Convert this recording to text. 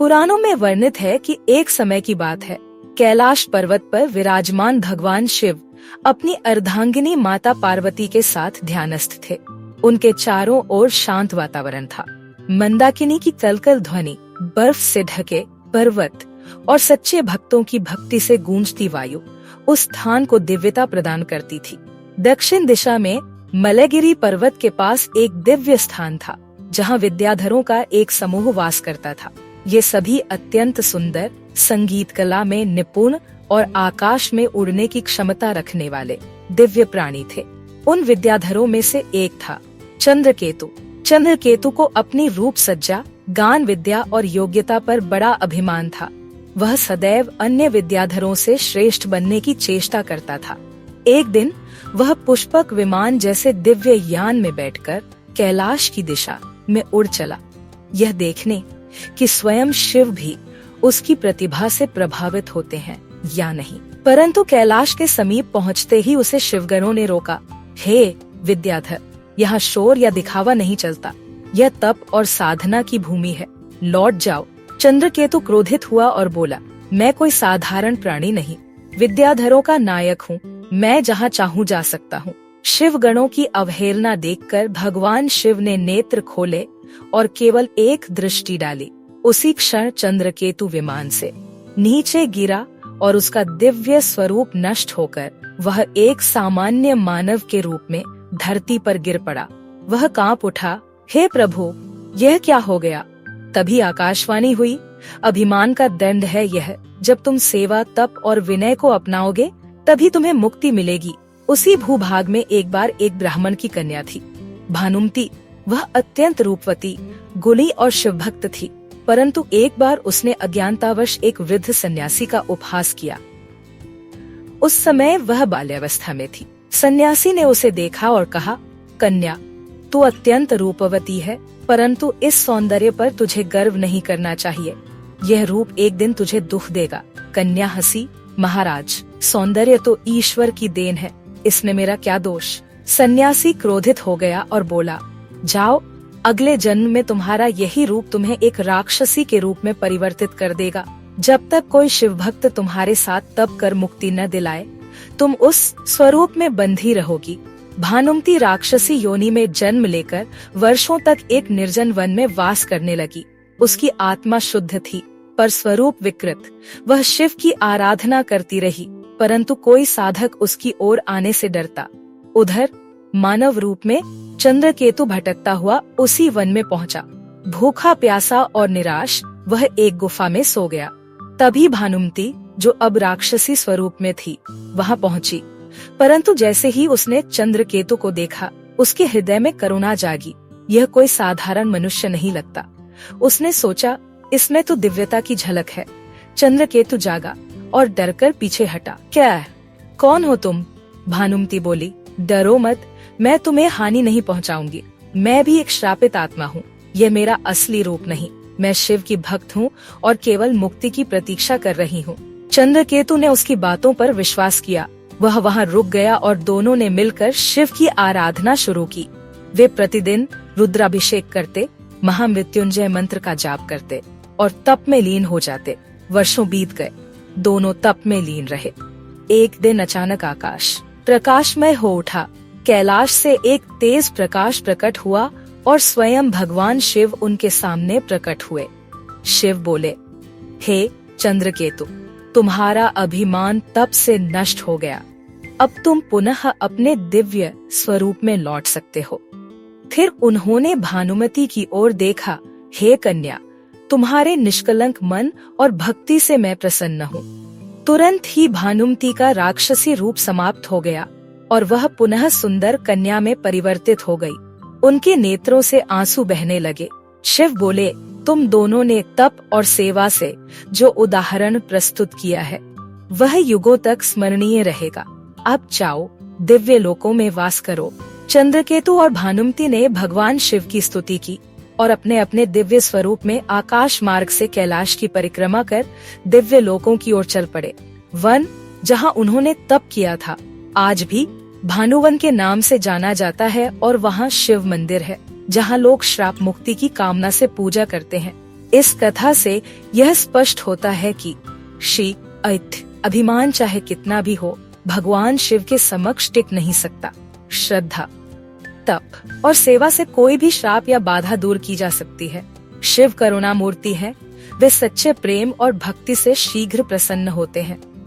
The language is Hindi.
पुराणों में वर्णित है कि एक समय की बात है, कैलाश पर्वत पर विराजमान भगवान शिव अपनी अर्धांगिनी माता पार्वती के साथ ध्यानस्थ थे। उनके चारों ओर शांत वातावरण था। मंदाकिनी की कलकल ध्वनि, बर्फ से ढके पर्वत और सच्चे भक्तों की भक्ति से गूंजती वायु उस स्थान को दिव्यता प्रदान करती थी। दक्षिण दिशा में मलयगिरी पर्वत के पास एक दिव्य स्थान था, जहां विद्याधरों का एक समूह वास करता था। ये सभी अत्यंत सुंदर, संगीत कला में निपुण और आकाश में उड़ने की क्षमता रखने वाले दिव्य प्राणी थे। उन विद्याधरों में से एक था चंद्रकेतु। चंद्रकेतु को अपनी रूप सज्जा, गान विद्या और योग्यता पर बड़ा अभिमान था। वह सदैव अन्य विद्याधरों से श्रेष्ठ बनने की चेष्टा करता था। एक दिन वह पुष्पक विमान जैसे दिव्य यान में बैठकर कैलाश की दिशा में उड़ चला, यह देखने कि स्वयं शिव भी उसकी प्रतिभा से प्रभावित होते हैं या नहीं। परंतु कैलाश के समीप पहुंचते ही उसे शिवगणों ने रोका। हे विद्याधर, यहाँ शोर या दिखावा नहीं चलता। यह तप और साधना की भूमि है, लौट जाओ। चंद्रकेतु क्रोधित हुआ और बोला, मैं कोई साधारण प्राणी नहीं, विद्याधरों का नायक हूँ। मैं जहाँ चाहूँ जा सकता हूँ। शिवगणों की अवहेलना देखकर भगवान शिव ने नेत्र खोले और केवल एक दृष्टि डाली। उसी क्षण चंद्रकेतु विमान से नीचे गिरा और उसका दिव्य स्वरूप नष्ट होकर वह एक सामान्य मानव के रूप में धरती पर गिर पड़ा। वह कांप उठा, हे प्रभु, यह क्या हो गया? तभी आकाशवाणी हुई, अभिमान का दंड है यह। जब तुम सेवा, तप और विनय को अपनाओगे तभी तुम्हें मुक्ति मिलेगी। उसी भूभाग में एक बार एक ब्राह्मण की कन्या थी, भानुमती। वह अत्यंत रूपवती, गुणी और शिवभक्त थी। परंतु एक बार उसने अज्ञानतावश एक वृद्ध सन्यासी का उपहास किया। उस समय वह बाल्यावस्था में थी। सन्यासी ने उसे देखा और कहा, कन्या, तू अत्यंत रूपवती है, परंतु इस सौंदर्य पर तुझे गर्व नहीं करना चाहिए। यह रूप एक दिन तुझे दुख देगा। कन्या हंसी, महाराज, सौंदर्य तो ईश्वर की देन है, इसमें मेरा क्या दोष? सन्यासी क्रोधित हो गया और बोला, जाओ, अगले जन्म में तुम्हारा यही रूप तुम्हें एक राक्षसी के रूप में परिवर्तित कर देगा। जब तक कोई शिव भक्त तुम्हारे साथ तप कर मुक्ति न दिलाए, तुम उस स्वरूप में बंधी रहोगी। भानुमती राक्षसी योनि में जन्म लेकर वर्षों तक एक निर्जन वन में वास करने लगी। उसकी आत्मा शुद्ध थी, पर स्वरूप विकृत। वह शिव की आराधना करती रही, परंतु कोई साधक उसकी ओर आने से डरता। उधर मानव रूप में चंद्रकेतु भटकता हुआ उसी वन में पहुंचा। भूखा प्यासा और निराश वह एक गुफा में सो गया। तभी भानुमती, जो अब राक्षसी स्वरूप में थी, वहां पहुंची। परंतु जैसे ही उसने चंद्रकेतु को देखा, उसके हृदय में करुणा जागी। यह कोई साधारण मनुष्य नहीं लगता। उसने सोचा, इसमें तो दिव्यता की झलक है। चंद्रकेतु जागा और डरकर पीछे हटा। क्या है? कौन हो तुम? भानुमती बोली, डरो मत, मैं तुम्हें हानि नहीं पहुंचाऊंगी। मैं भी एक श्रापित आत्मा हूँ। यह मेरा असली रूप नहीं। मैं शिव की भक्त हूँ और केवल मुक्ति की प्रतीक्षा कर रही हूँ। चंद्रकेतु ने उसकी बातों पर विश्वास किया। वह वहाँ रुक गया और दोनों ने मिलकर शिव की आराधना शुरू की। वे प्रतिदिन रुद्राभिषेक करते, महामृत्युंजय मंत्र का जाप करते और तप में लीन हो जाते। वर्षों बीत गए, दोनों तप में लीन रहे। एक दिन अचानक आकाश प्रकाशमय हो उठा। कैलाश से एक तेज प्रकाश प्रकट हुआ और स्वयं भगवान शिव उनके सामने प्रकट हुए। शिव बोले, हे चंद्रकेतु, तुम्हारा अभिमान तप से नष्ट हो गया। अब तुम पुनः अपने दिव्य स्वरूप में लौट सकते हो। फिर उन्होंने भानुमती की ओर देखा। हे कन्या, तुम्हारे निष्कलंक मन और भक्ति से मैं प्रसन्न हूँ। तुरंत ही भानुमती का राक्षसी रूप समाप्त हो गया और वह पुनः सुंदर कन्या में परिवर्तित हो गई। उनके नेत्रों से आंसू बहने लगे। शिव बोले, तुम दोनों ने तप और सेवा से जो उदाहरण प्रस्तुत किया है, वह युगों तक स्मरणीय रहेगा। अब जाओ, दिव्य लोकों में वास करो। चंद्रकेतु और भानुमती ने भगवान शिव की स्तुति की और अपने अपने दिव्य स्वरूप में आकाश मार्ग से कैलाश की परिक्रमा कर दिव्य लोकों की ओर चल पड़े। वन जहाँ उन्होंने तप किया था, आज भी भानुवन के नाम से जाना जाता है और वहाँ शिव मंदिर है, जहाँ लोग श्राप मुक्ति की कामना से पूजा करते हैं। इस कथा से यह स्पष्ट होता है कि शी ऐथ अभिमान चाहे कितना भी हो, भगवान शिव के समक्ष टिक नहीं सकता। श्रद्धा, तप और सेवा से कोई भी श्राप या बाधा दूर की जा सकती है। शिव करुणा मूर्ति है, वे सच्चे प्रेम और भक्ति से शीघ्र प्रसन्न होते हैं।